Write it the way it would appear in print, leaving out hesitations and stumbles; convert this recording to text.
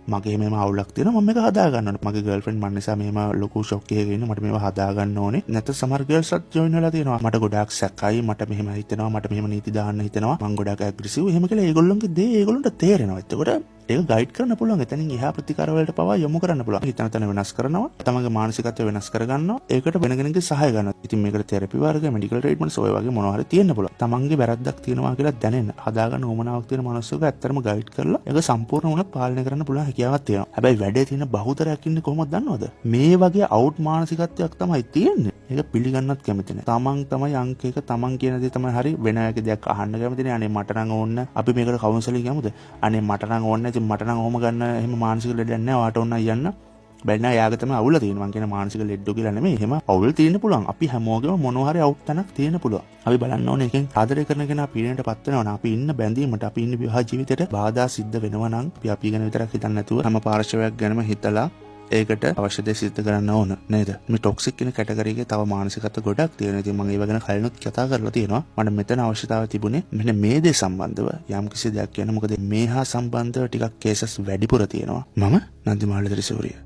මගේ මේම අවුලක් තියෙනවා මම මේක හදා ගන්න ඕනේ. මගේ ගර්ල්ෆ්‍රෙන්ඩ් මන් නිසා මේම ලොකු ෂොක් එකක ඉන්නේ. මට මේව හදා ගන්න ඕනේ. නැත්නම් සමහර ගර්ල්ස්ත් ජොයින් වෙලා තියෙනවා. මට ගොඩාක් සැකයි. මට මෙහෙම හිතෙනවා. මට මෙහෙම නීති දාන්න හිතෙනවා. මං ගොඩාක් ඇග්‍රෙසිව්. එහෙම කියලා ඒගොල්ලන්ගේ දේ ඒගොල්ලන්ට තේරෙනවා. එතකොට ඒක ගයිඩ් කරන්න පුළුවන්. එතනින් එහා ප්‍රතිකාර වලට පවා යොමු කරන්න පුළුවන්. හිතන තැන වෙනස් කරනවා. තමන්ගේ මානසිකත්වය වෙනස් කරගන්නවා. ඒකට වෙන කෙනෙක්ගේ සහාය ගන්නවා. ඉතින් මේකට තෙරපි වර්ග, මෙඩිකල් ට්‍රීට්මන්ට්ස් ඔය වගේ මොනවා හරි තියෙන්න පුළුවන්. තමන්ගේ වැරද්දක් තියෙනවා කියලා දැනෙන්න. හදාගන්න උවමනාවක් තියෙන මිනිස්සුක ඇත්තටම ගයිඩ් කරලා ඒක සම්පූර්ණ වුණත් පාලනය කරන්න පුළුවන් හැකියාවක් තියෙනවා. හැබැයි වැඩේ තියෙන බහුතරයක් ඉන්නේ කොහොමද දන්නවද? මේ වගේ අවුට් මානසිකත්වයක් තමයි තියෙන්නේ. ඒක පිළිගන්නත් කැමති නැහැ. තමන් තමයි අංක එක, තමන් කියන දේ තමයි හරි. වෙන එක දෙයක් අහන්න කැමති නැහැ. අනේ මට නම් ඕන්න. අපි මේකට කවුන්සලින් යමුද? අනේ මට නම් ඕන්න. ඉතින් මට නම් ඕම ගන්න එහෙම මානසික ලෙඩක් නැහැ. ඔයාට ඕන්න යන්න. බැන්න යාග තමයි අවුල තියෙනවා. මං කියන මානසික ලෙඩ කියලා නෙමෙයි. එහෙම අවුල් තියෙන්න පුළුවන්. අපි හැමෝගෙම මොනවා හරි අවුට් තැනක් තියෙන්න පුළුවන්. අපි බලන්න ඕනේ එකෙන් ආදරය කරන කෙනා පීඩනයටපත් වෙනවා නම් අපි ඉන්න බැඳීමට, අපි ඉන්න විවාහ ජීවිතේට බාධා සිද්ධ වෙනවා නම් අපි ගැන විතරක් හිතන්නේ නැතුව හැම පාර්ශවයක් ගැනම හිතලා ඒකට අවශ්‍ය දේ සිද්ධ කරන්න ඕන නේද? මේ ටොක්සික් කියන කැටගරි එකේ තව මානසිකත්ව ගොඩක් තියෙනවා. ඉතින් මම ඒව ගැන කලිනුත් කතා කරලා තියෙනවා. මට මෙතන අවශ්‍යතාවය තිබුණේ මෙන්න මේ දේ සම්බන්ධව යම් කිසි දෙයක් කියන. මොකද මේ හා සම්බන්ධව ටිකක් කේසස් වැඩිපුර තියෙනවා. මම නන්දිමාල ත්‍රිසූරිය